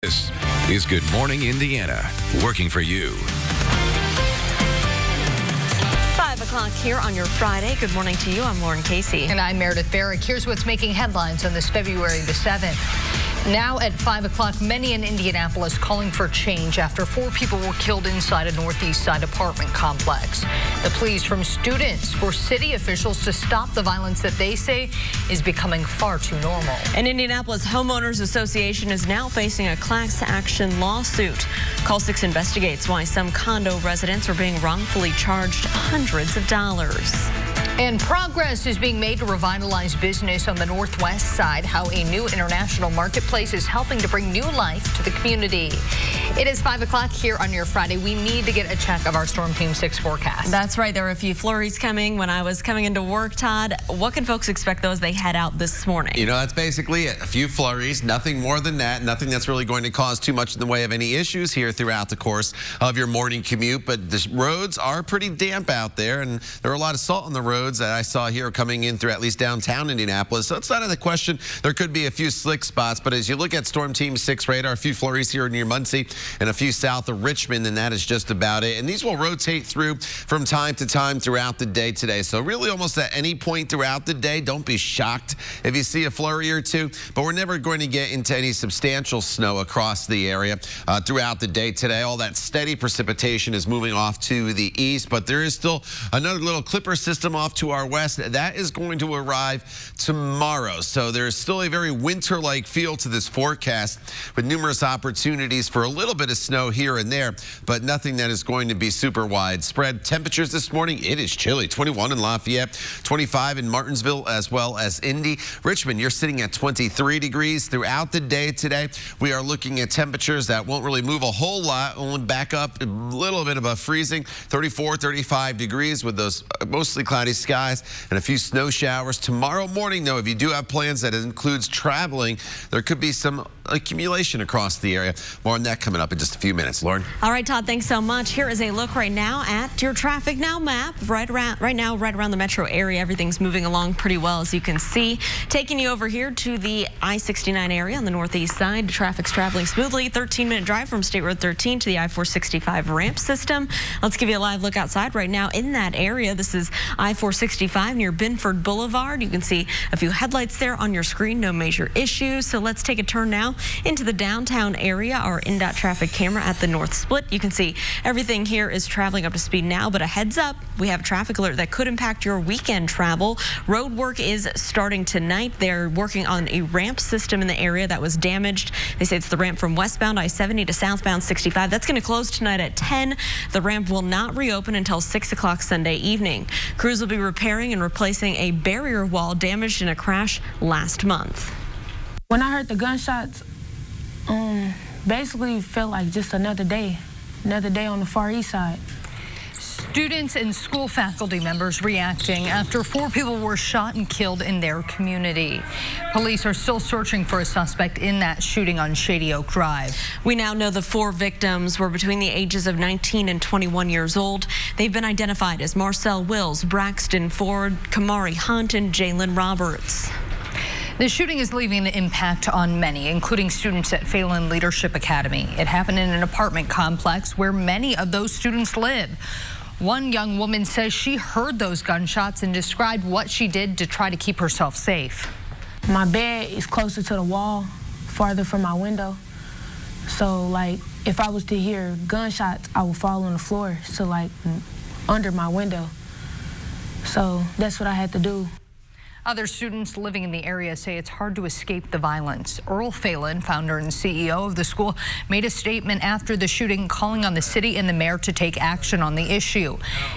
This is Good Morning Indiana, working for you. 5 o'clock here on your Friday. Good morning to you. I'm Lauren Casey. And I'm Meredith Barrick. Here's what's making headlines on this February the 7th. Now at 5 o'clock, many in Indianapolis calling for change after 4 people were killed inside a Northeast Side apartment complex. The pleas from students for city officials to stop the violence that they say is becoming far too normal. An Indianapolis Homeowners Association is now facing a class action lawsuit. Call 6 investigates why some condo residents are being wrongfully charged hundreds of dollars. And progress is being made to revitalize business on the Northwest Side. How a new international marketplace is helping to bring new life to the community. It is 5 o'clock here on your Friday. We need to get a check of our Storm Team 6 forecast. That's right. There were a few flurries coming when I was coming into work, Todd. What can folks expect though as they head out this morning? You know, that's basically it. A few flurries, nothing more than that. Nothing that's really going to cause too much in the way of any issues here throughout the course of your morning commute. But the roads are pretty damp out there, and there are a lot of salt on the roads that I saw here coming in through at least downtown Indianapolis. So it's not in the question. There could be a few slick spots, but as you look at Storm Team 6 radar, a few flurries here near Muncie and a few south of Richmond, and that is just about it. And these will rotate through from time to time throughout the day today. So really almost at any point throughout the day, don't be shocked if you see a flurry or two, but we're never going to get into any substantial snow across the area throughout the day today. All that steady precipitation is moving off to the east, but there is still another little clipper system off to our west. That is going to arrive tomorrow. So there's still a very winter-like feel to this forecast with numerous opportunities for a little bit of snow here and there, but nothing that is going to be super widespread. Temperatures this morning, it is chilly. 21 in Lafayette, 25 in Martinsville, as well as Indy. Richmond, you're sitting at 23 degrees throughout the day today. We are looking at temperatures that won't really move a whole lot, only back up a little bit above freezing, 34, 35 degrees with those mostly cloudy skies and a few snow showers. Tomorrow morning, though, if you do have plans that includes traveling, there could be some accumulation across the area. More on that coming up in just a few minutes. Lauren. All right, Todd, thanks so much. Here is a look right now at your traffic now map. Right around the metro area, everything's moving along pretty well, as you can see. Taking you over here to the I-69 area on the northeast side. Traffic's traveling smoothly. 13-minute drive from State Road 13 to the I-465 ramp system. Let's give you a live look outside right now in that area. This is I-465 near Binford Boulevard. You can see a few headlights there on your screen. No major issues. So let's take a turn now into the downtown area. Our INDOT traffic camera at the north split. You can see everything here is traveling up to speed now, but a heads up, we have a traffic alert that could impact your weekend travel. Road work is starting tonight. They're working on a ramp system in the area that was damaged. They say it's the ramp from westbound I-70 to southbound 65. That's going to close tonight at 10. The ramp will not reopen until 6 o'clock Sunday evening. Crews will be repairing and replacing a barrier wall damaged in a crash last month. When I heard the gunshots, basically felt like just another day on the Far East Side. Students and school faculty members reacting after 4 people were shot and killed in their community. Police are still searching for a suspect in that shooting on Shady Oak Drive. We now know the 4 victims were between the ages of 19 and 21 years old. They've been identified as Marcel Wills, Braxton Ford, Kamari Hunt, and Jalen Roberts. The shooting is leaving an impact on many, including students at Phelan Leadership Academy. It happened in an apartment complex where many of those students live. One young woman says she heard those gunshots and described what she did to try to keep herself safe. My bed is closer to the wall, farther from my window. So, like, if I was to hear gunshots, I would fall on the floor, so, like, under my window. So that's what I had to do. Other students living in the area say it's hard to escape the violence. Earl Phelan, founder and CEO of the school, made a statement after the shooting calling on the city and the mayor to take action on the issue.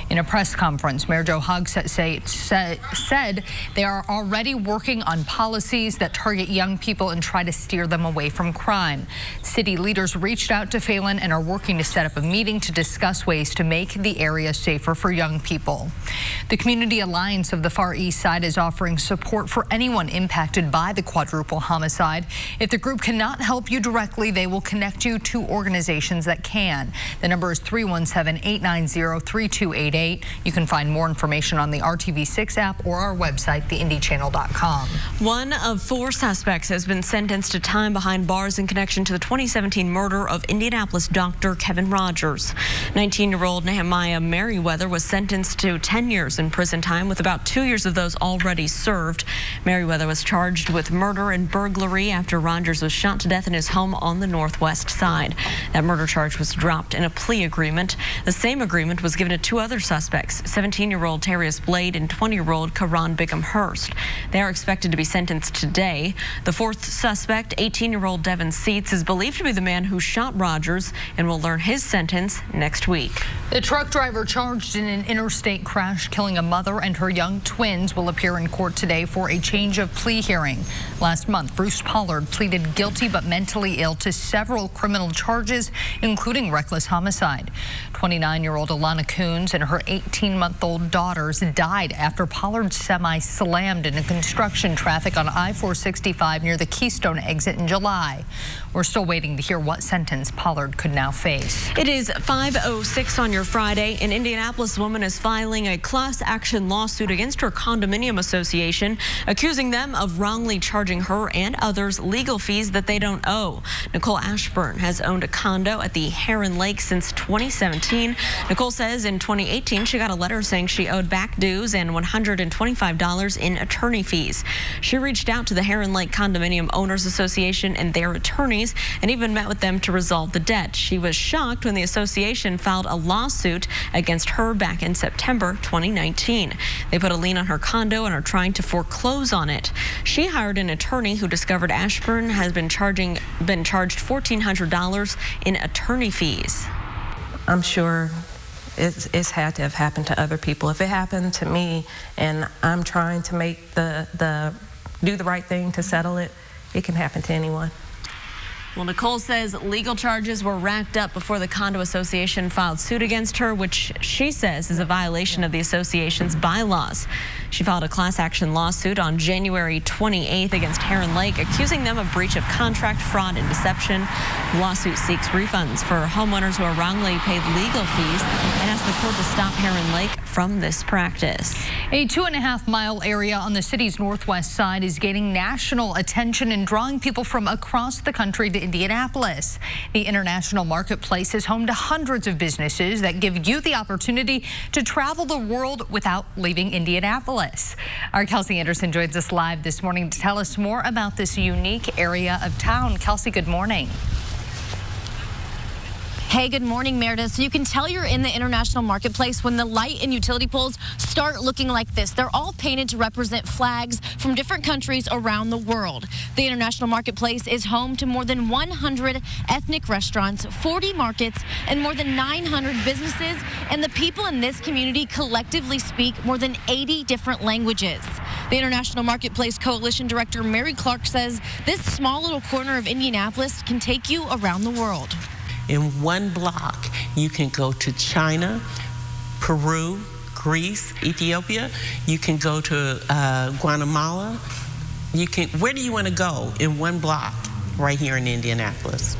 In a press conference, Mayor Joe Hugg said they are already working on policies that target young people and try to steer them away from crime. City leaders reached out to Phelan and are working to set up a meeting to discuss ways to make the area safer for young people. The Community Alliance of the Far East Side is offering support for anyone impacted by the quadruple homicide. If the group cannot help you directly, they will connect you to organizations that can. The number is 317-890-3288. You can find more information on the RTV6 app or our website, theindychannel.com. One of 4 suspects has been sentenced to time behind bars in connection to the 2017 murder of Indianapolis doctor Kevin Rogers. 19-year-old Nehemiah Merriweather was sentenced to 10 years in prison time, with about 2 years of those already served. Merriweather was charged with murder and burglary after Rogers was shot to death in his home on the northwest side. That murder charge was dropped in a plea agreement. The same agreement was given to 2 other suspects, 17-year-old Terrius Blade and 20-year-old Karan Bigham-Hurst. They are expected to be sentenced today. The 4th suspect, 18-year-old Devin Seats, is believed to be the man who shot Rogers and will learn his sentence next week. The truck driver charged in an interstate crash killing a mother and her young twins will appear in court today for a change of plea hearing. Last month, Bruce Pollard pleaded guilty but mentally ill to several criminal charges, including reckless homicide. 29-year-old Alana Coons and her 18-month-old daughters died after Pollard's semi slammed into construction traffic on I-465 near the Keystone exit in July. We're still waiting to hear what sentence Pollard could now face. It is 5:06 on your Friday. An Indianapolis woman is filing a class action lawsuit against her condominium association, accusing them of wrongly charging her and others legal fees that they don't owe. Nicole Ashburn has owned a condo at the Heron Lake since 2017. Nicole says in 2018 she got a letter saying she owed back dues and $125 in attorney fees. She reached out to the Heron Lake Condominium Owners Association and their attorneys and even met with them to resolve the debt. She was shocked when the association filed a lawsuit against her back in September 2019. They put a lien on her condo and are trying to foreclose on it. She hired an attorney who discovered Ashburn has been charged $1,400 in attorney fees. I'm sure it's had to have happened to other people. If it happened to me and I'm trying to make do the right thing to settle it, it can happen to anyone. Well, Nicole says legal charges were racked up before the condo association filed suit against her, which she says is a violation of the association's bylaws. She filed a class action lawsuit on January 28th against Heron Lake, accusing them of breach of contract, fraud, and deception. The lawsuit seeks refunds for homeowners who are wrongly paid legal fees and asks the court to stop Heron Lake from this practice. A 2.5-mile area on the city's northwest side is gaining national attention and drawing people from across the country to Indianapolis. The International Marketplace is home to hundreds of businesses that give you the opportunity to travel the world without leaving Indianapolis. Our Kelsey Anderson joins us live this morning to tell us more about this unique area of town. Kelsey, good morning. Hey, good morning, Meredith. So you can tell you're in the International Marketplace when the light and utility poles start looking like this. They're all painted to represent flags from different countries around the world. The International Marketplace is home to more than 100 ethnic restaurants, 40 markets, and more than 900 businesses. And the people in this community collectively speak more than 80 different languages. The International Marketplace Coalition Director Mary Clark says this small little corner of Indianapolis can take you around the world. In one block, you can go to China, Peru, Greece, Ethiopia. You can go to Guatemala. Where do you want to go in one block right here in Indianapolis?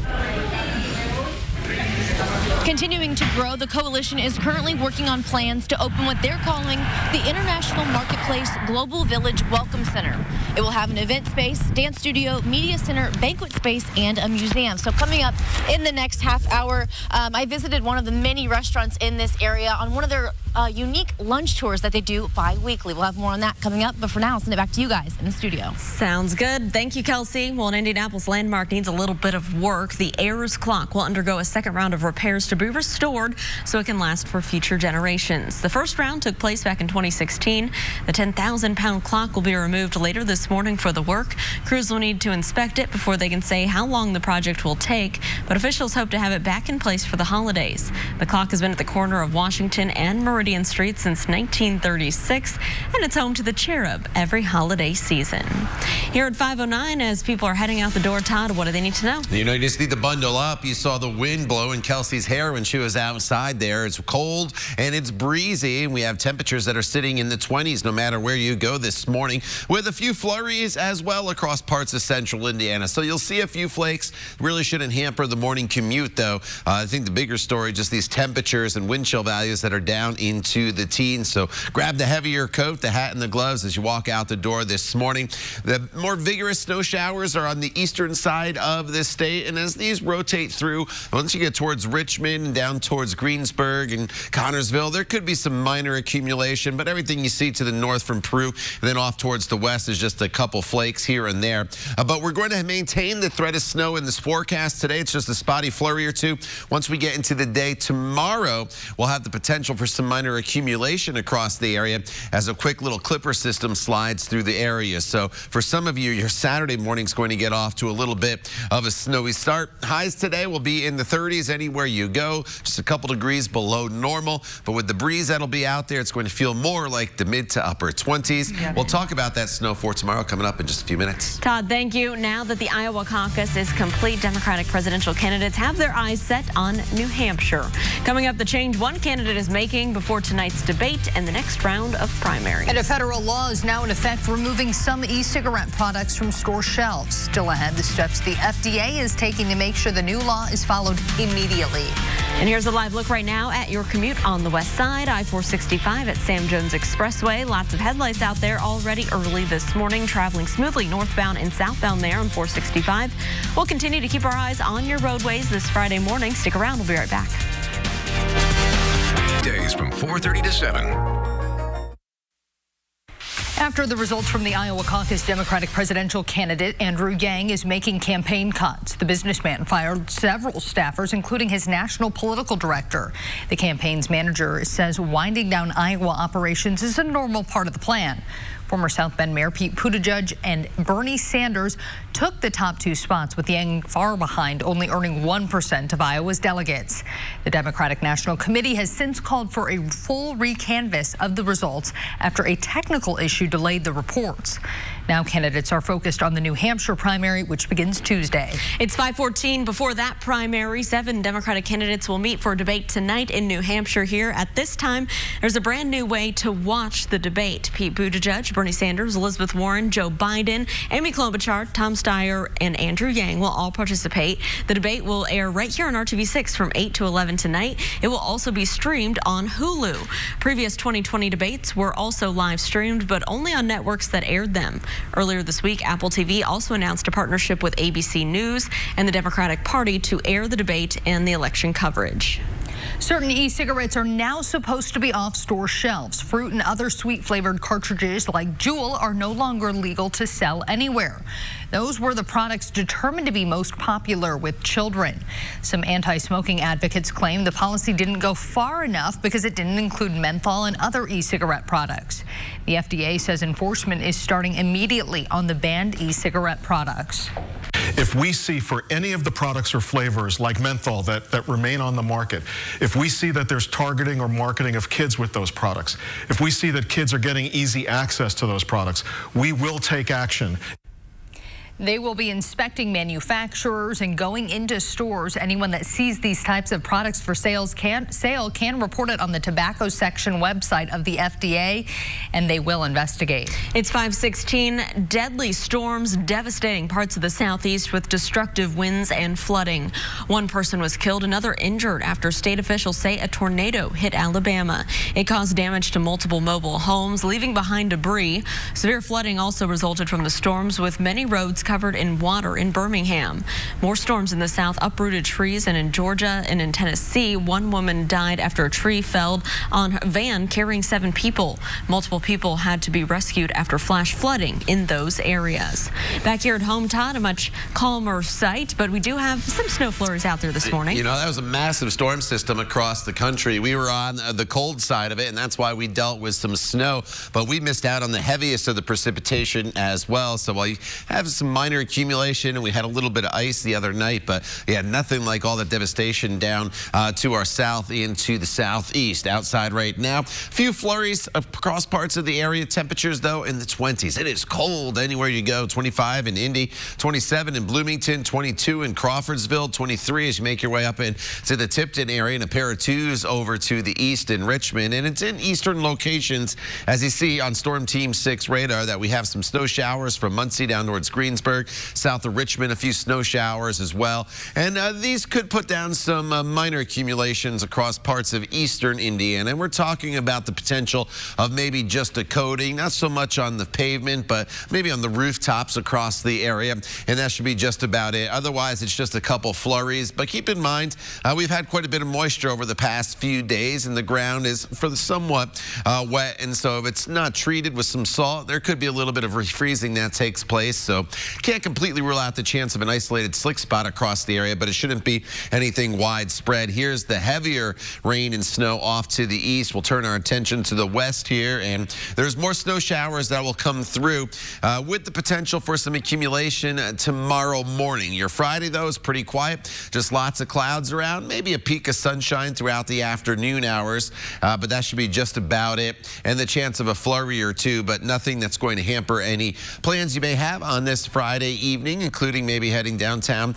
Continuing to grow, the coalition is currently working on plans to open what they're calling the International Marketplace Global Village Welcome Center. It will have an event space, dance studio, media center, banquet space, and a museum. So coming up in the next half hour, I visited one of the many restaurants in this area on one of their unique lunch tours that they do bi-weekly. We'll have more on that coming up, but for now, I'll send it back to you guys in the studio. Sounds good. Thank you, Kelsey. Well, an Indianapolis landmark needs a little bit of work. The Ayers clock will undergo a second round of repairs to be restored so it can last for future generations. The first round took place back in 2016. The 10,000-pound clock will be removed later this morning for the work. Crews will need to inspect it before they can say how long the project will take, but officials hope to have it back in place for the holidays. The clock has been at the corner of Washington and Meridian Street since 1936, and it's home to the Cherub every holiday season. Here at 5:09, as people are heading out the door, Todd, what do they need to know? You just need to bundle up. You saw the wind wind blowing Kelsey's hair when she was outside there. It's cold and it's breezy, and we have temperatures that are sitting in the 20s no matter where you go this morning, with a few flurries as well across parts of central Indiana. So you'll see a few flakes. Really shouldn't hamper the morning commute, though. I think the bigger story, just these temperatures and wind chill values that are down into the teens. So grab the heavier coat, the hat, and the gloves as you walk out the door this morning. The more vigorous snow showers are on the eastern side of this state, and as these rotate through, once you get towards Richmond and down towards Greensburg and Connorsville, there could be some minor accumulation, but everything you see to the north from Peru and then off towards the west is just a couple flakes here and there. But we're going to maintain the threat of snow in this forecast today. It's just a spotty flurry or two. Once we get into the day tomorrow, we'll have the potential for some minor accumulation across the area as a quick little clipper system slides through the area. So for some of you, your Saturday morning's going to get off to a little bit of a snowy start. Highs today will be in the 30s anywhere you go, just a couple degrees below normal. But with the breeze that'll be out there, it's going to feel more like the mid to upper 20s. Yeah. We'll talk about that snow for tomorrow coming up in just a few minutes. Todd, thank you. Now that the Iowa caucus is complete, Democratic presidential candidates have their eyes set on New Hampshire. Coming up, the change one candidate is making before tonight's debate and the next round of primary. And a federal law is now in effect, removing some e-cigarette products from store shelves. Still ahead, the steps the FDA is taking to make sure the new law is followed immediately. And here's a live look right now at your commute on the west side, I-465 at Sam Jones Expressway. Lots of headlights out there already early this morning, traveling smoothly northbound and southbound there on 465. We'll continue to keep our eyes on your roadways this Friday morning. Stick around. We'll be right back. Days from 4:30 to 7. After the results from the Iowa caucus, Democratic presidential candidate Andrew Yang is making campaign cuts. The businessman fired several staffers, including his national political director. The campaign's manager says winding down Iowa operations is a normal part of the plan. Former South Bend Mayor Pete Buttigieg and Bernie Sanders took the top two spots, with Yang far behind, only earning 1% of Iowa's delegates. The Democratic National Committee has since called for a full recanvass of the results after a technical issue delayed the reports. Now candidates are focused on the New Hampshire primary, which begins Tuesday. It's 5:14. Before that primary, 7 Democratic candidates will meet for a debate tonight in New Hampshire. Here at this time, there's a brand new way to watch the debate. Pete Buttigieg, Bernie Sanders, Elizabeth Warren, Joe Biden, Amy Klobuchar, Tom Steyer, and Andrew Yang will all participate. The debate will air right here on RTV6 from 8 to 11 tonight. It will also be streamed on Hulu. Previous 2020 debates were also live streamed, but only on networks that aired them. Earlier this week, Apple TV also announced a partnership with ABC News and the Democratic Party to air the debate and the election coverage. Certain e-cigarettes are now supposed to be off store shelves. Fruit and other sweet-flavored cartridges like Juul are no longer legal to sell anywhere. Those were the products determined to be most popular with children. Some anti-smoking advocates claim the policy didn't go far enough because it didn't include menthol and other e-cigarette products. The FDA says enforcement is starting immediately on the banned e-cigarette products. If we see for any of the products or flavors like menthol that remain on the market, if we see that there's targeting or marketing of kids with those products, if we see that kids are getting easy access to those products, we will take action. They will be inspecting manufacturers and going into stores. Anyone that sees these types of products for sale can report it on the tobacco section website of the FDA, and they will investigate. It's 5:16. Deadly storms devastating parts of the southeast with destructive winds and flooding. One person was killed, another injured after state officials say a tornado hit Alabama. It caused damage to multiple mobile homes, leaving behind debris. Severe flooding also resulted from the storms, with many roads covered in water in Birmingham. More storms in the south uprooted trees, and in Georgia and in Tennessee, one woman died after a tree fell on a van carrying 7 people. Multiple people had to be rescued after flash flooding in those areas. Back here at home, Todd, a much calmer sight, but we do have some snow flurries out there this morning. You know, that was a massive storm system across the country. We were on the cold side of it, and that's why we dealt with some snow, but we missed out on the heaviest of the precipitation as well. So while you have some minor accumulation, and we had a little bit of ice the other night, but yeah, nothing like all the devastation down to our south into the southeast. Outside right now, a few flurries across parts of the area. Temperatures, though, in the 20s. It is cold anywhere you go. 25 in Indy, 27 in Bloomington, 22 in Crawfordsville, 23 as you make your way up into the Tipton area, and a pair of 2s over to the east in Richmond. And it's in eastern locations, as you see on Storm Team 6 radar, that we have some snow showers from Muncie down towards Greensburg, south of Richmond, a few snow showers as well. And these could put down some minor accumulations across parts of eastern Indiana. And we're talking about the potential of maybe just a coating, not so much on the pavement, but maybe on the rooftops across the area. And that should be just about it. Otherwise, it's just a couple flurries. But keep in mind, we've had quite a bit of moisture over the past few days, and the ground is somewhat wet. And so if it's not treated with some salt, there could be a little bit of refreezing that takes place. So can't completely rule out the chance of an isolated slick spot across the area, but it shouldn't be anything widespread. Here's the heavier rain and snow off to the east. We'll turn our attention to the west here, and there's more snow showers that will come through with the potential for some accumulation tomorrow morning. Your Friday, though, is pretty quiet. Just lots of clouds around, maybe a peak of sunshine throughout the afternoon hours, but that should be just about it. And the chance of a flurry or two, but nothing that's going to hamper any plans you may have on this Friday evening, including maybe heading downtown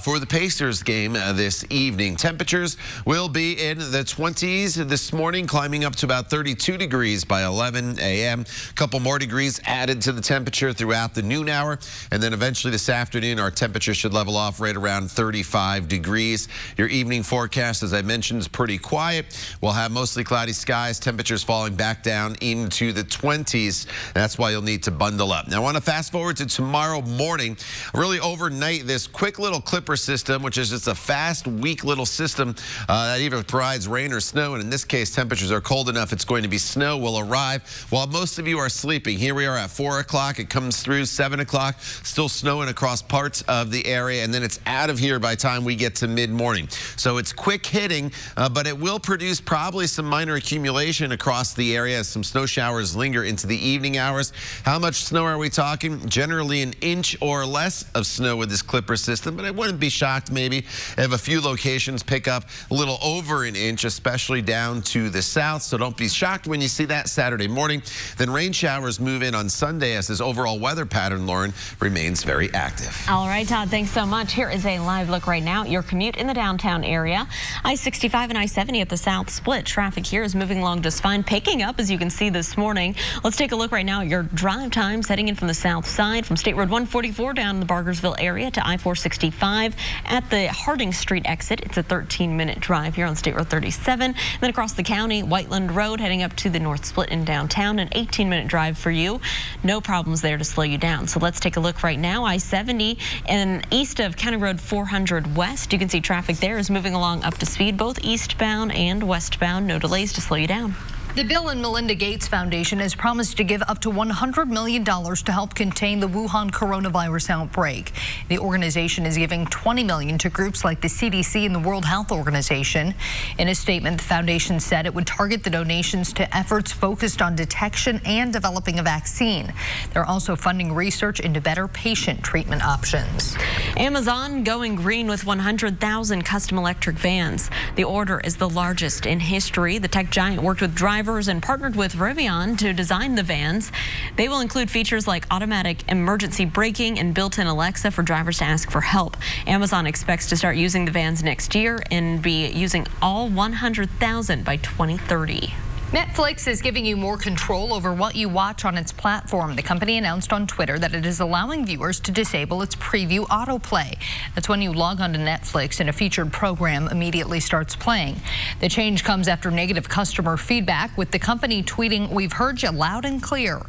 for the Pacers game this evening. Temperatures will be in the 20s this morning, climbing up to about 32 degrees by 11 a.m. A couple more degrees added to the temperature throughout the noon hour, and then eventually this afternoon our temperature should level off right around 35 degrees. Your evening forecast, as I mentioned, is pretty quiet. We'll have mostly cloudy skies, temperatures falling back down into the 20s. That's why you'll need to bundle up. Now I want to fast forward to tomorrow morning. Really overnight, this quick little clipper system, which is just a fast, weak little system that either provides rain or snow, and in this case temperatures are cold enough it's going to be snow, will arrive while most of you are sleeping. Here we are at 4 o'clock. It comes through 7 o'clock, still snowing across parts of the area, and then it's out of here by the time we get to mid-morning. So it's quick hitting, but it will produce probably some minor accumulation across the area as some snow showers linger into the evening hours. How much snow are we talking? Generally an inch or less of snow with this clipper system, but I wouldn't be shocked maybe if a few locations pick up a little over an inch, especially down to the south. So don't be shocked when you see that Saturday morning. Then rain showers move in on Sunday as this overall weather pattern, Lauren, remains very active. All right, Todd, thanks so much. Here is a live look right now at your commute in the downtown area. I-65 and I-70 at the south split. Traffic here is moving along just fine, picking up as you can see this morning. Let's take a look right now at your drive times heading in from the south side from State Road 144 down in the Bargersville area to I-465 at the Harding Street exit. It's a 13-minute drive here on State Road 37. Then across the county, Whiteland Road heading up to the north split in downtown, an 18-minute drive for you. No problems there to slow you down. So let's take a look right now. I-70 and east of County Road 400 west. You can see traffic there is moving along up to speed, both eastbound and westbound. No delays to slow you down. The Bill and Melinda Gates Foundation has promised to give up to $100 million to help contain the Wuhan coronavirus outbreak. The organization is giving $20 million to groups like the CDC and the World Health Organization. In a statement, the foundation said it would target the donations to efforts focused on detection and developing a vaccine. They're also funding research into better patient treatment options. Amazon going green with 100,000 custom electric vans. The order is the largest in history. The tech giant worked with drivers and partnered with Rivian to design the vans. They will include features like automatic emergency braking and built-in Alexa for drivers to ask for help. Amazon expects to start using the vans next year and be using all 100,000 by 2030. Netflix is giving you more control over what you watch on its platform. The company announced on Twitter that it is allowing viewers to disable its preview autoplay. That's when you log on to Netflix and a featured program immediately starts playing. The change comes after negative customer feedback, with the company tweeting, "We've heard you loud and clear."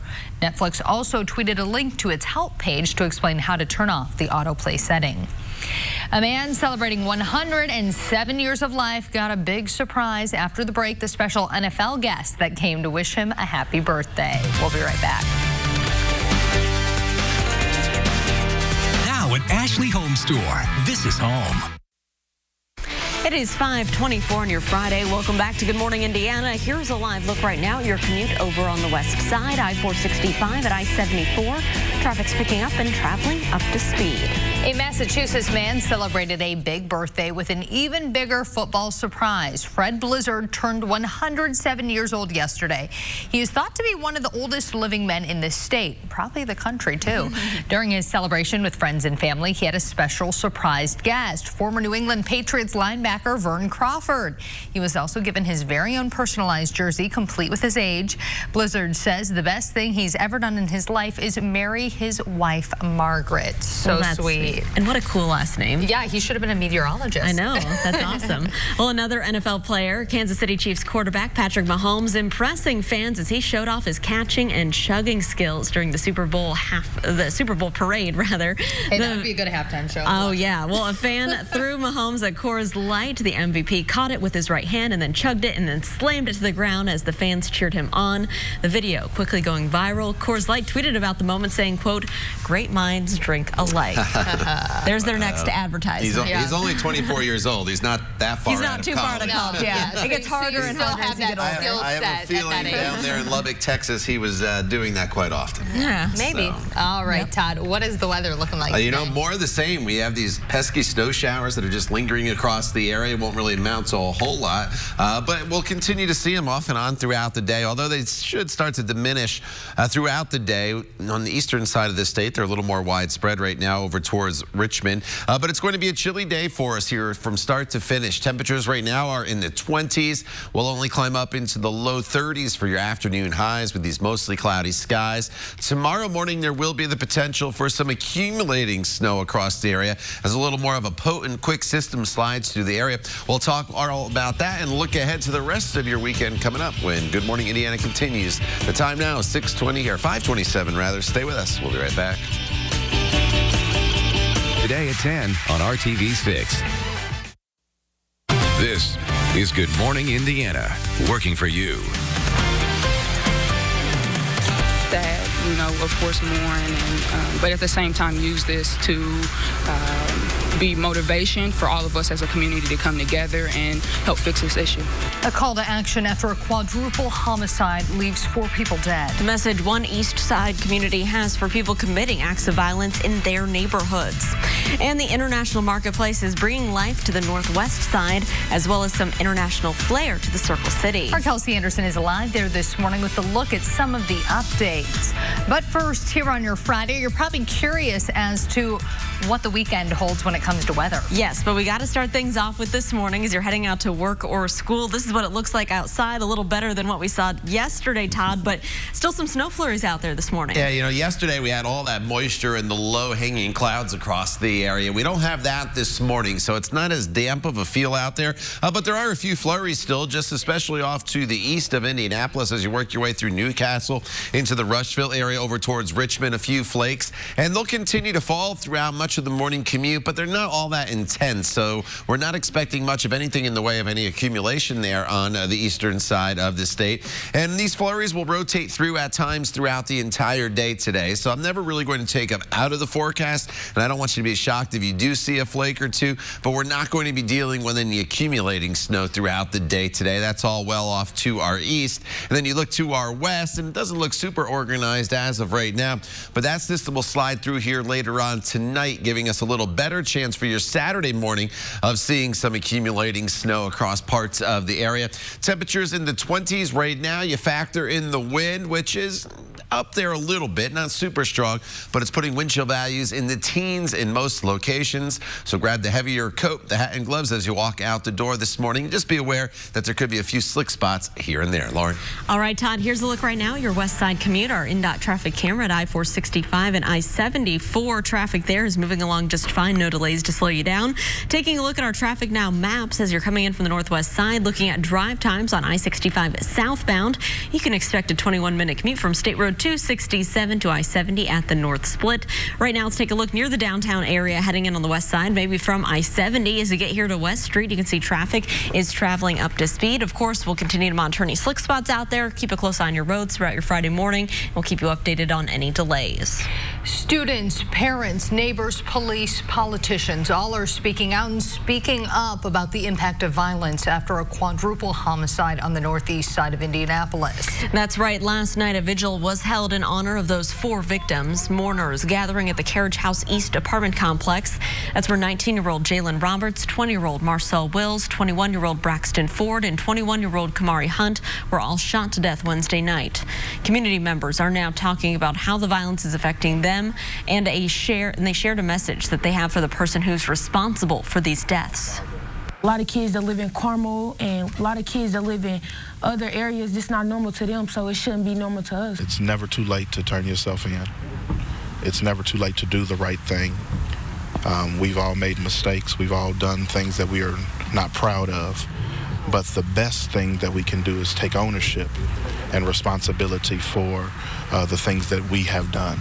Netflix also tweeted a link to its help page to explain how to turn off the autoplay setting. A man celebrating 107 years of life got a big surprise after the break. The special NFL guest that came to wish him a happy birthday. We'll be right back. Now at Ashley Home Store, this is home. It is 5:24 on your Friday. Welcome back to Good Morning Indiana. Here's a live look right now at your commute over on the west side, I-465 at I-74. Traffic's picking up and traveling up to speed. A Massachusetts man celebrated a big birthday with an even bigger football surprise. Fred Blizzard turned 107 years old yesterday. He is thought to be one of the oldest living men in this state, probably the country too. During his celebration with friends and family, he had a special surprised guest, former New England Patriots linebacker Vern Crawford. He was also given his very own personalized jersey, complete with his age. Blizzard says the best thing he's ever done in his life is marry his wife, Margaret. So sweet. And what a cool last name. Yeah, he should have been a meteorologist. I know. That's awesome. Well, another NFL player, Kansas City Chiefs quarterback Patrick Mahomes, impressing fans as he showed off his catching and chugging skills during the Super Bowl parade, rather. Hey, that would be a good halftime show. Oh, yeah. Well, a fan threw Mahomes a Coors Light. The MVP caught it with his right hand and then chugged it and then slammed it to the ground as the fans cheered him on. The video quickly going viral. Coors Light tweeted about the moment saying, quote, "Great minds drink alike." There's their next advertisement. He's only 24 years old. He's not that far. He's not too far to college. Yeah, it gets harder and harder as you get older. I have a feeling down there in Lubbock, Texas, he was doing that quite often. Yeah, maybe. So. All right, Todd, what is the weather looking like you know, more of the same. We have these pesky snow showers that are just lingering across the area. Won't really amount to a whole lot, but we'll continue to see them off and on throughout the day, although they should start to diminish throughout the day. On the eastern side of the state, they're a little more widespread right now over towards Richmond, but it's going to be a chilly day for us here from start to finish. Temperatures right now are in the 20s. We'll only climb up into the low 30s for your afternoon highs with these mostly cloudy skies. Tomorrow morning, there will be the potential for some accumulating snow across the area as a little more of a potent, quick system slides through the area. We'll talk all about that and look ahead to the rest of your weekend coming up when Good Morning Indiana continues. The time now is 6:20 or 5:27 rather. Stay with us. We'll be right back. Today at 10 on RTV6. This is Good Morning Indiana, working for you. That, you know, of course, mourn, but at the same time use this to be motivation for all of us as a community to come together and help fix this issue. A call to action after a quadruple homicide leaves 4 people dead. The message one East Side community has for people committing acts of violence in their neighborhoods. And the international marketplace is bringing life to the Northwest Side, as well as some international flair to the Circle City. Our Kelsey Anderson is live there this morning with a look at some of the updates. But first, here on your Friday, you're probably curious as to what the weekend holds when it comes to weather. Yes, but we got to start things off with this morning as you're heading out to work or school. This is what it looks like outside, a little better than what we saw yesterday, Todd, but still some snow flurries out there this morning. Yeah, you know, yesterday we had all that moisture and the low-hanging clouds across the area. We don't have that this morning, so it's not as damp of a feel out there, but there are a few flurries still, just especially off to the east of Indianapolis as you work your way through Newcastle into the Rushville area over towards Richmond, a few flakes, and they'll continue to fall throughout much of the morning commute, but they're not all that intense, so we're not expecting much of anything in the way of any accumulation there on the eastern side of the state. And these flurries will rotate through at times throughout the entire day today, so I'm never really going to take them out of the forecast, and I don't want you to be shocked if you do see a flake or two, but we're not going to be dealing with any accumulating snow throughout the day today. That's all well off to our east. And then you look to our west, and it doesn't look super organized as of right now, but that system will slide through here later on tonight, giving us a little better chance for your Saturday morning of seeing some accumulating snow across parts of the area. Temperatures in the 20s right now. You factor in the wind, which is up there a little bit, not super strong, but it's putting wind chill values in the teens in most locations. So grab the heavier coat, the hat and gloves as you walk out the door this morning. Just be aware that there could be a few slick spots here and there. Lauren. All right, Todd, here's a look right now. Your west side commute, our INDOT traffic camera at I-465 and I-74. Traffic there is moving along just fine. No delays to slow you down. Taking a look at our traffic now maps as you're coming in from the northwest side, looking at drive times on I-65 southbound. You can expect a 21-minute commute from State Road 267 to I-70 at the North Split. Right now, let's take a look near the downtown area, heading in on the west side, maybe from I-70. As you get here to West Street, you can see traffic is traveling up to speed. Of course, we'll continue to monitor any slick spots out there. Keep a close eye on your roads throughout your Friday morning. We'll keep you updated on any delays. Students, parents, neighbors, police, politicians, all are speaking out and speaking up about the impact of violence after a quadruple homicide on the northeast side of Indianapolis. That's right. Last night, a vigil was held in honor of those 4 victims. Mourners gathering at the Carriage House East apartment complex. That's where 19-year-old Jalen Roberts, 20-year-old Marcel Wills, 21-year-old Braxton Ford, and 21-year-old Kamari Hunt were all shot to death Wednesday night. Community members are now talking about how the violence is affecting them, and they shared a message that they have for the person who's responsible for these deaths. A lot of kids that live in Carmel and a lot of kids that live in other areas, it's not normal to them, so it shouldn't be normal to us. It's never too late to turn yourself in. It's never too late to do the right thing. We've all made mistakes. We've all done things that we are not proud of. But the best thing that we can do is take ownership and responsibility for the things that we have done.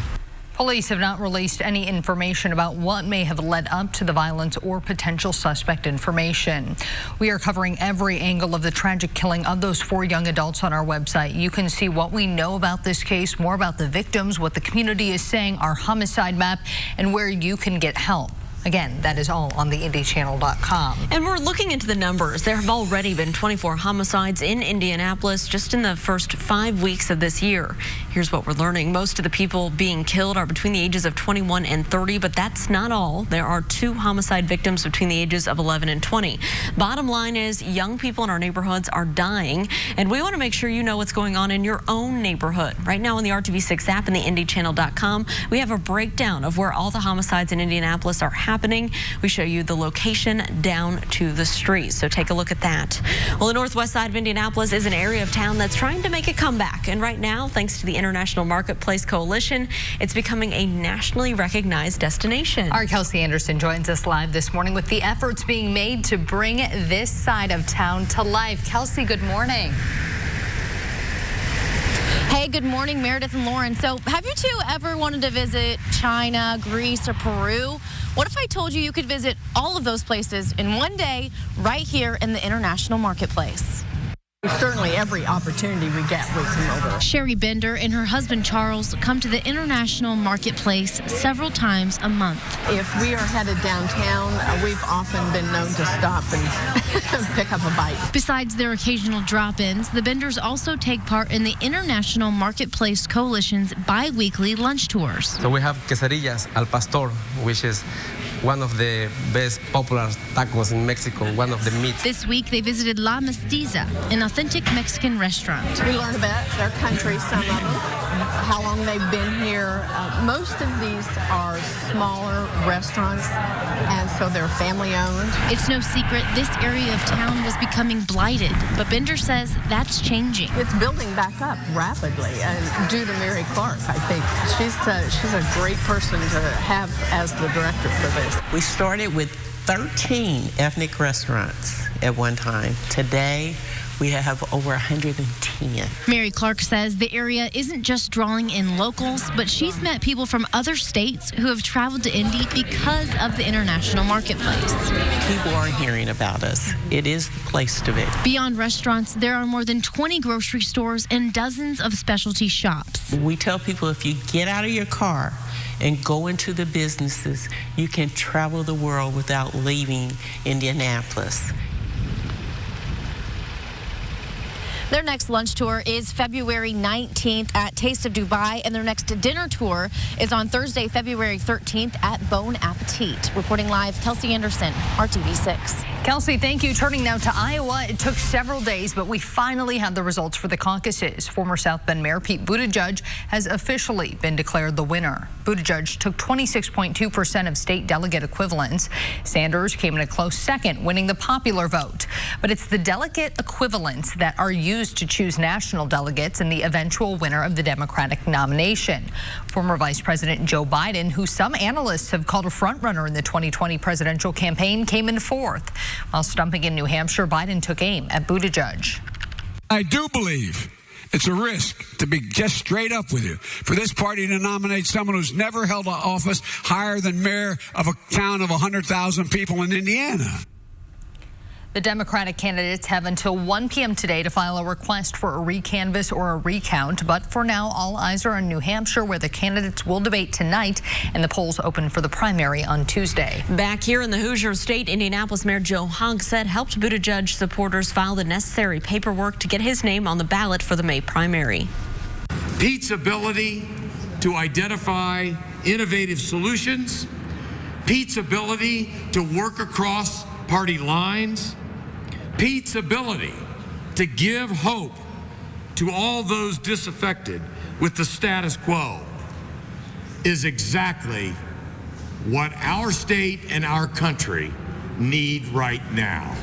Police have not released any information about what may have led up to the violence or potential suspect information. We are covering every angle of the tragic killing of those 4 young adults on our website. You can see what we know about this case, more about the victims, what the community is saying, our homicide map, and where you can get help. Again, that is all on the IndyChannel.com. And we're looking into the numbers. There have already been 24 homicides in Indianapolis just in the first 5 weeks of this year. Here's what we're learning. Most of the people being killed are between the ages of 21 and 30, but that's not all. There are 2 homicide victims between the ages of 11 and 20. Bottom line is young people in our neighborhoods are dying, and we want to make sure you know what's going on in your own neighborhood. Right now on the RTV6 app and the IndyChannel.com, we have a breakdown of where all the homicides in Indianapolis are happening. We show you the location down to the street, so take a look at that. Well, the northwest side of Indianapolis is an area of town that's trying to make a comeback, and right now, thanks to the International Marketplace Coalition, it's becoming a nationally recognized destination. Our Kelsey Anderson joins us live this morning with the efforts being made to bring this side of town to life. Kelsey, good morning. Hey, good morning, Meredith and Lauren. So have you 2 ever wanted to visit China, Greece, or Peru? What if I told you could visit all of those places in one day right here in the International Marketplace? Certainly every opportunity we get, we come over. Sherry Bender and her husband Charles come to the International Marketplace several times a month. If we are headed downtown, we've often been known to stop and pick up a bite. Besides their occasional drop-ins, the Benders also take part in the International Marketplace Coalition's bi-weekly lunch tours. So we have quesadillas al pastor, which is one of the best popular tacos in Mexico, one of the meats. This week, they visited La Mestiza, an authentic Mexican restaurant. We learn about their country, some of them, how long they've been here. Most of these are smaller restaurants, and so they're family-owned. It's no secret this area of town was becoming blighted, but Bender says that's changing. It's building back up rapidly, and due to Mary Clark, I think. She's a great person to have as the director for this. We started with 13 ethnic restaurants at one time. Today, we have over 110. Mary Clark says the area isn't just drawing in locals, but she's met people from other states who have traveled to Indy because of the International Marketplace. People are hearing about us. It is the place to be. Beyond restaurants, there are more than 20 grocery stores and dozens of specialty shops. We tell people if you get out of your car and go into the businesses, you can travel the world without leaving Indianapolis. Their next lunch tour is February 19th at Taste of Dubai, and their next dinner tour is on Thursday, February 13th at Bon Appetit. Reporting live, Kelsey Anderson, RTV6. Kelsey, thank you. Turning now to Iowa. It took several days, but we finally had the results for the caucuses. Former South Bend Mayor Pete Buttigieg has officially been declared the winner. Buttigieg took 26.2% of state delegate equivalents. Sanders came in a close second, winning the popular vote. But it's the delegate equivalents that are used to choose national delegates and the eventual winner of the Democratic nomination. Former Vice President Joe Biden, who some analysts have called a frontrunner in the 2020 presidential campaign, came in fourth. While stumping in New Hampshire, Biden took aim at Buttigieg. I do believe It's a risk, to be just straight up with you, for this party to nominate someone who's never held office higher than mayor of a town of 100,000 people in Indiana. The Democratic candidates have until 1 p.m. today to file a request for a recanvass or a recount. But for now, all eyes are on New Hampshire, where the candidates will debate tonight, and the polls open for the primary on Tuesday. Back here in the Hoosier State, Indianapolis Mayor Joe Hogsett helped Buttigieg supporters file the necessary paperwork to get his name on the ballot for the May primary. Pete's ability to identify innovative solutions, Pete's ability to work across party lines, Pete's ability to give hope to all those disaffected with the status quo is exactly what our state and our country need right now.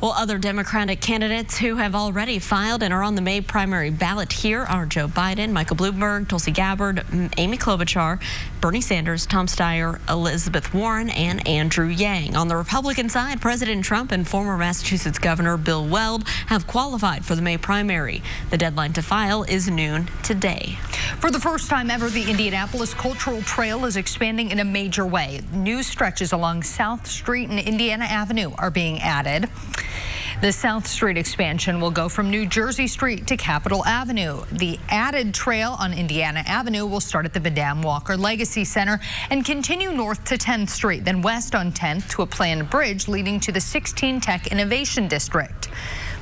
Well, other Democratic candidates who have already filed and are on the May primary ballot here are Joe Biden, Michael Bloomberg, Tulsi Gabbard, Amy Klobuchar, Bernie Sanders, Tom Steyer, Elizabeth Warren, and Andrew Yang. On the Republican side, President Trump and former Massachusetts Governor Bill Weld have qualified for the May primary. The deadline to file is noon today. For the first time ever, the Indianapolis Cultural Trail is expanding in a major way. New stretches along South Street and Indiana Avenue are being added. The South Street expansion will go from New Jersey Street to Capitol Avenue. The added trail on Indiana Avenue will start at the Madame Walker Legacy Center and continue north to 10th Street, then west on 10th to a planned bridge leading to the 16 Tech Innovation District.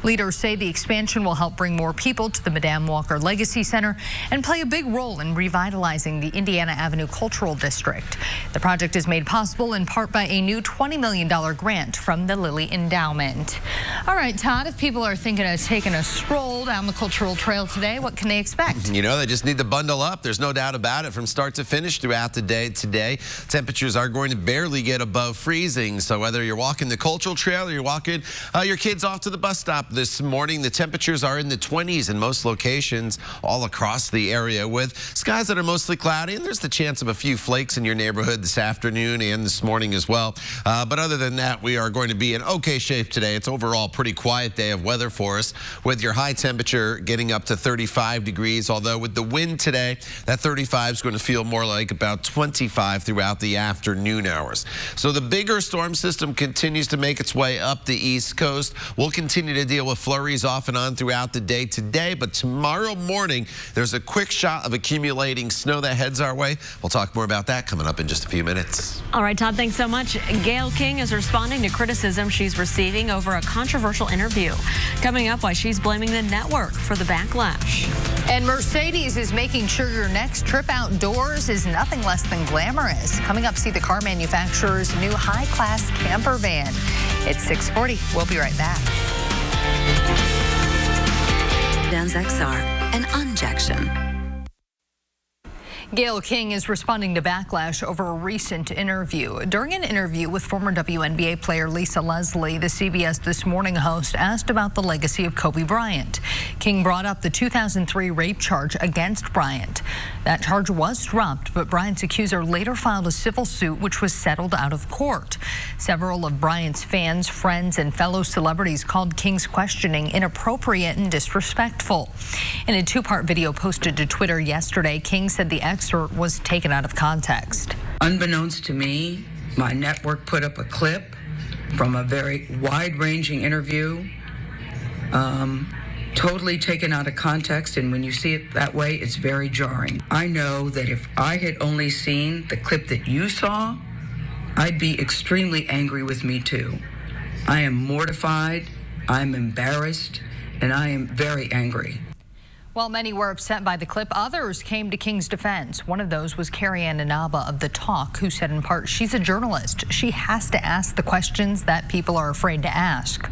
Leaders say the expansion will help bring more people to the Madame Walker Legacy Center and play a big role in revitalizing the Indiana Avenue Cultural District. The project is made possible in part by a new $20 million grant from the Lilly Endowment. All right, Todd, if people are thinking of taking a stroll down the Cultural Trail today, what can they expect? You know, they just need to bundle up. There's no doubt about it from start to finish throughout the day today. Temperatures are going to barely get above freezing. So whether you're walking the Cultural Trail or you're walking your kids off to the bus stop this morning, the temperatures are in the 20s in most locations all across the area, with skies that are mostly cloudy, and there's the chance of a few flakes in your neighborhood this afternoon and this morning as well. But other than that, we are going to be in okay shape today. It's overall a pretty quiet day of weather for us, with your high temperature getting up to 35 degrees, although with the wind today, that 35 is going to feel more like about 25 throughout the afternoon hours. So the bigger storm system continues to make its way up the East Coast. We'll continue to deal with flurries off and on throughout the day today, but tomorrow morning there's a quick shot of accumulating snow that heads our way. We'll talk more about that coming up in just a few minutes. All right, Todd, thanks so much. Gayle King is responding to criticism she's receiving over a controversial interview. Coming up, why she's blaming the network for the backlash. And Mercedes is making sure your next trip outdoors is nothing less than glamorous. Coming up, see the car manufacturer's new high-class camper van. It's 6:40. We'll be right back. Dance XR, an injection. Gayle King is responding to backlash over a recent interview. During an interview with former WNBA player Lisa Leslie, the CBS This Morning host asked about the legacy of Kobe Bryant. King brought up the 2003 rape charge against Bryant. That charge was dropped, but Bryant's accuser later filed a civil suit which was settled out of court. Several of Bryant's fans, friends, and fellow celebrities called King's questioning inappropriate and disrespectful. In a two-part video posted to Twitter yesterday, King said the excerpt was taken out of context. Unbeknownst to me, my network put up a clip from a very wide-ranging interview, totally taken out of context, and when you see it that way, it's very jarring. I know that if I had only seen the clip that you saw, I'd be extremely angry with me too. I am mortified, I'm embarrassed, and I am very angry. While many were upset by the clip, others came to King's defense. One of those was Carrie Ann Inaba of The Talk, who said in part, she's a journalist. She has to ask the questions that people are afraid to ask.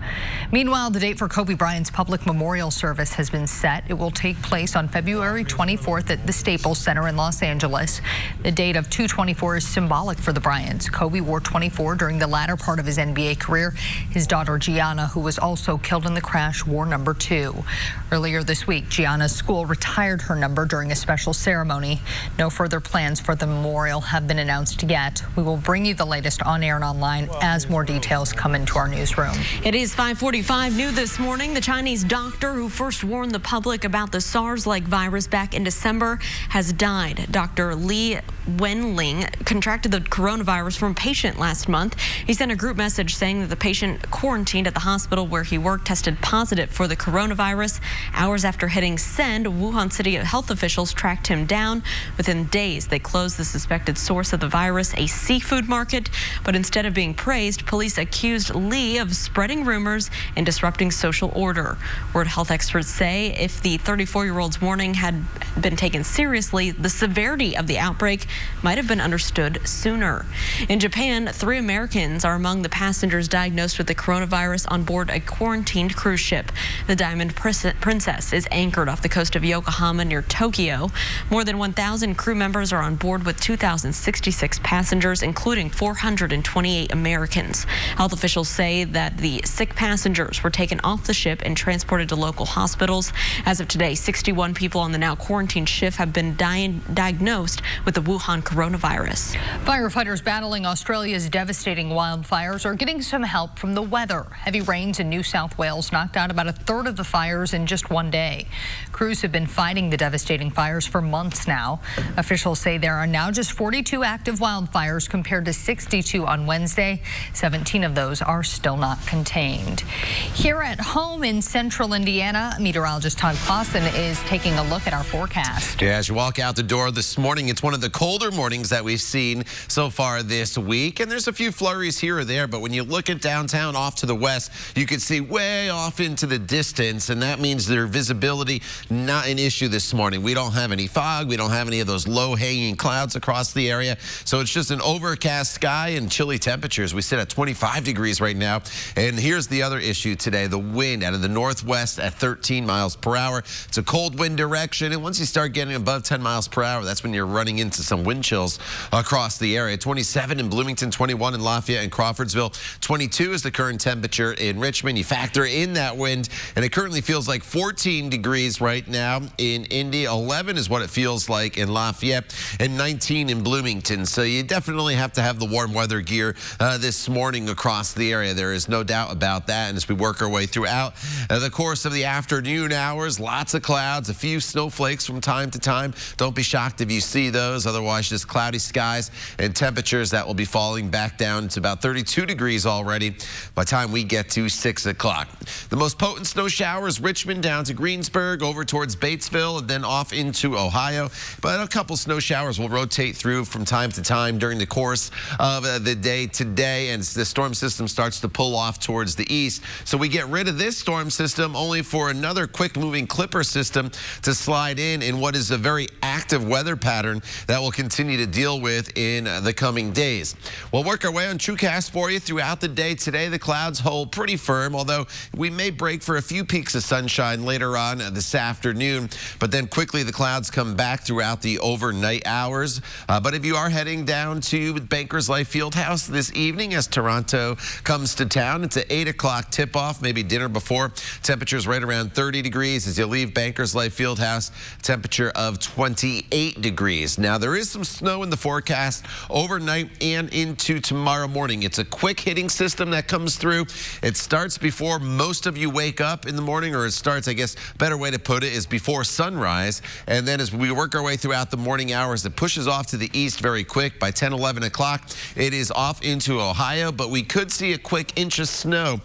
Meanwhile, the date for Kobe Bryant's public memorial service has been set. It will take place on February 24th at the Staples Center in Los Angeles. The date of 2/24 is symbolic for the Bryants. Kobe wore 24 during the latter part of his NBA career. His daughter, Gianna, who was also killed in the crash, wore number 2. Earlier this week, Gianna's school retired her number during a special ceremony. No further plans for the memorial have been announced yet. We will bring you the latest on air and online as more details come into our newsroom. It is 5:45. New this morning, the Chinese doctor who first warned the public about the SARS-like virus back in December has died. Dr. Li Wenling contracted the coronavirus from a patient last month. He sent a group message saying that the patient quarantined at the hospital where he worked tested positive for the coronavirus. Hours after hitting send, Wuhan city health officials tracked him down. Within days, they closed the suspected source of the virus, a seafood market. But instead of being praised, police accused Li of spreading rumors and disrupting social order. World health experts say if the 34-year-old's warning had been taken seriously, the severity of the outbreak might have been understood sooner. In Japan, 3 Americans are among the passengers diagnosed with the coronavirus on board a quarantined cruise ship. The Diamond Princess is anchored off the coast of Yokohama near Tokyo. More than 1,000 crew members are on board with 2,066 passengers, including 428 Americans. Health officials say that the sick passengers were taken off the ship and transported to local hospitals. As of today, 61 people on the now quarantined ship have been diagnosed with the Wuhan coronavirus. Firefighters battling Australia's devastating wildfires are getting some help from the weather. Heavy rains in New South Wales knocked out about a third of the fires in just one day. Crews have been fighting the devastating fires for months now. Officials say there are now just 42 active wildfires compared to 62 on Wednesday. 17 of those are still not contained. Here at home in central Indiana, meteorologist Todd Clausen is taking a look at our forecast. Yeah, as you walk out the door this morning, it's one of the colder mornings that we've seen so far this week. And there's a few flurries here or there, but when you look at downtown off to the west, you can see way off into the distance, and that means their visibility not an issue this morning. We don't have any fog. We don't have any of those low-hanging clouds across the area. So it's just an overcast sky and chilly temperatures. We sit at 25 degrees right now. And here's the other issue today, the wind out of the northwest at 13 miles per hour. It's a cold wind direction, and once you start getting above 10 miles per hour, that's when you're running into some wind chills across the area. 27 in Bloomington, 21 in Lafayette and Crawfordsville. 22 is the current temperature in Richmond. You factor in that wind, and it currently feels like 14 degrees right now in Indy. 11 is what it feels like in Lafayette, and 19 in Bloomington. So you definitely have to have the warm weather gear this morning across the area. There is no doubt about that. And as we work our way throughout the course of the afternoon hours, lots of clouds, a few snowflakes from time to time. Don't be shocked if you see those. Otherwise, just cloudy skies and temperatures that will be falling back down to about 32 degrees already by the time we get to 6 o'clock. The most potent snow showers, Richmond down to Greensburg, over towards Batesville, and then off into Ohio. But a couple snow showers will rotate through from time to time during the course of the day today, and the storm system starts to pull off towards the east. So we get rid of this storm system only for another quick-moving Clipper system to slide in what is a very active weather pattern that we'll continue to deal with in the coming days. We'll work our way on TrueCast for you throughout the day today. The clouds hold pretty firm, although we may break for a few peaks of sunshine later on this afternoon, but then quickly the clouds come back throughout the overnight hours. But if you are heading down to Bankers Life Fieldhouse this evening as Toronto comes to town, it's an 8 o'clock tip-off, maybe dinner before. Temperatures right around 30 degrees. As you leave Bankers Life Fieldhouse, temperature of 28 degrees. Now, there is some snow in the forecast overnight and into tomorrow morning. It's a quick hitting system that comes through. It starts before most of you wake up in the morning, or it starts, I guess, better way to put it is before sunrise. And then as we work our way throughout the morning hours, it pushes off to the east very quick. By 10, 11 o'clock, it is off into Ohio, but we could see a quick inch of snow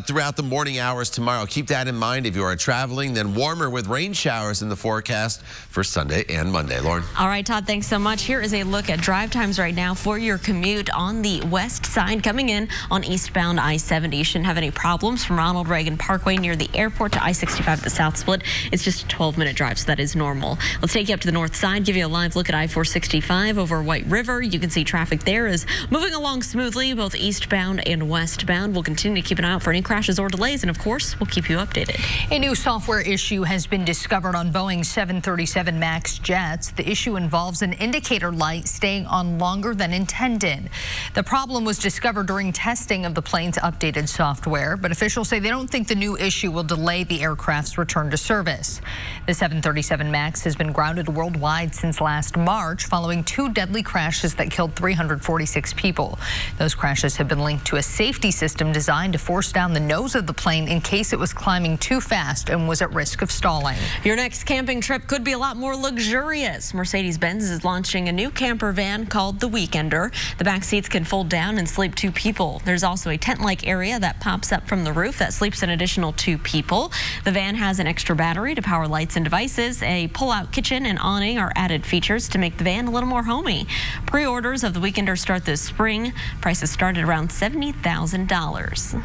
throughout the morning hours tomorrow. Keep that in mind if you are traveling. Then warmer with rain showers in the forecast for Sunday and Monday. Lauren. All right, Todd, thanks so much. Here is a look at drive times right now for your commute on the west side coming in on eastbound I-70. You shouldn't have any problems from Ronald Reagan Parkway near the airport to I-65 at the south split. It's just a 12-minute drive, so that is normal. Let's take you up to the north side, give you a live look at I-465 over White River. You can see traffic there is moving along smoothly, both eastbound and westbound. We'll continue to keep an eye out for any crashes or delays, and of course, we'll keep you updated. A new software issue has been discovered on Boeing 737 MAX jets. The issue involves an indicator light staying on longer than intended. The problem was discovered during testing of the plane's updated software, but officials say they don't think the new issue will delay the aircraft's return to service. The 737 MAX has been grounded worldwide since last March following 2 deadly crashes that killed 346 people. Those crashes have been linked to a safety system designed to force down the nose of the plane in case it was climbing too fast and was at risk of stalling. Your next camping trip could be a lot more luxurious. Mercedes-Benz is launching a new camper van called the Weekender. The back seats can fold down and sleep 2 people. There's also a tent-like area that pops up from the roof that sleeps an additional 2 people. The van has an extra battery to power lights and devices. A pull-out kitchen and awning are added features to make the van a little more homey. Pre-orders of the Weekender start this spring. Prices start at around $70,000.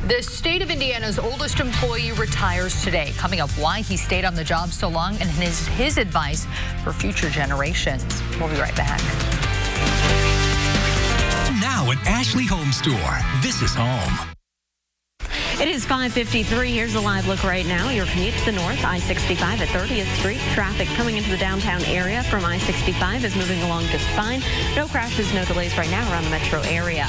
The state of Indiana's oldest employee retires today. Coming up, why he stayed on the job so long and his advice for future generations. We'll be right back. Now at Ashley Home Store, this is home. It is 5:53. Here's a live look right now. Your commute to the north, I-65 at 30th Street. Traffic coming into the downtown area from I-65 is moving along just fine. No crashes, no delays right now around the metro area.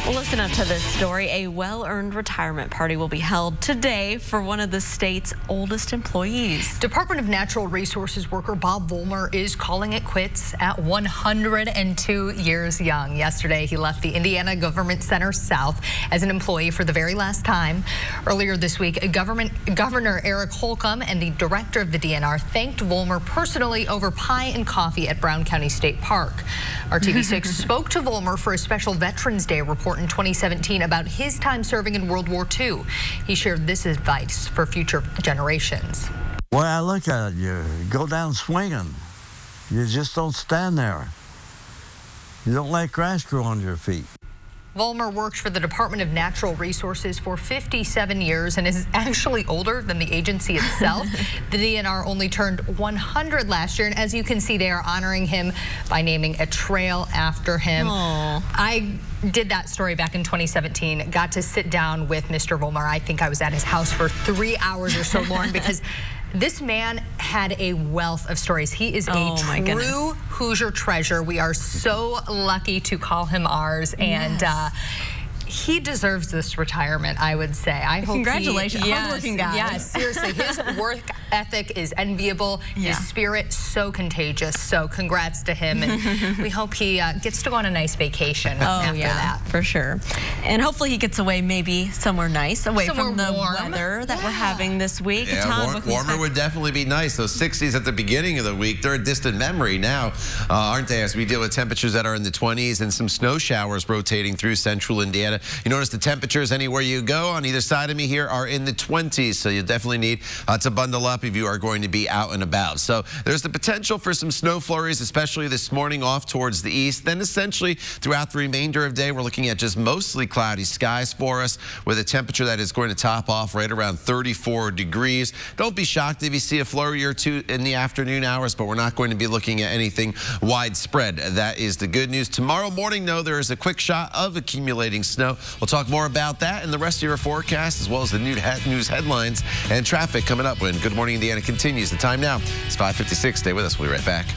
Well, listen up to this story. A well-earned retirement party will be held today for one of the state's oldest employees. Department of Natural Resources worker Bob Vollmer is calling it quits at 102 years young. Yesterday, he left the Indiana Government Center South as an employee for the very last time. Earlier this week, Governor Eric Holcomb and the director of the DNR thanked Vollmer personally over pie and coffee at Brown County State Park. Our TV6 spoke to Vollmer for a special Veterans Day report in 2017 about his time serving in World War II. He shared this advice for future generations. The way I look at it, you go down swinging. You just don't stand there. You don't let grass grow under your feet. Vollmer worked for the Department of Natural Resources for 57 years and is actually older than the agency itself. The DNR only turned 100 last year, and as you can see, they are honoring him by naming a trail after him. Aww. I did that story back in 2017, got to sit down with Mr. Vollmer. I think I was at his house for 3 hours or so, Lauren, because this man had a wealth of stories. He is a true Hoosier treasure. We are so lucky to call him ours, and he deserves this retirement, I would say. I hope Congratulations. Hardworking guy. Yes, seriously. His work ethic is enviable. His spirit so contagious. So congrats to him, and we hope he gets to go on a nice vacation after that. For sure. And hopefully he gets away maybe somewhere nice, away from the weather that we're having this week. Yeah, warmer would definitely be nice. Those 60s at the beginning of the week, they're a distant memory now, aren't they? As we deal with temperatures that are in the 20s and some snow showers rotating through central Indiana. You notice the temperatures anywhere you go on either side of me here are in the 20s, so you definitely need to bundle up if you are going to be out and about. So there's the potential for some snow flurries, especially this morning off towards the east. Then essentially throughout the remainder of the day, we're looking at just mostly cloudy skies for us with a temperature that is going to top off right around 34 degrees. Don't be shocked if you see a flurry or two in the afternoon hours, but we're not going to be looking at anything widespread. That is the good news. Tomorrow morning, though, there is a quick shot of accumulating snow. We'll talk more about that and the rest of your forecast, as well as the news headlines and traffic coming up when Good Morning Indiana continues. The time now is 5:56. Stay with us. We'll be right back.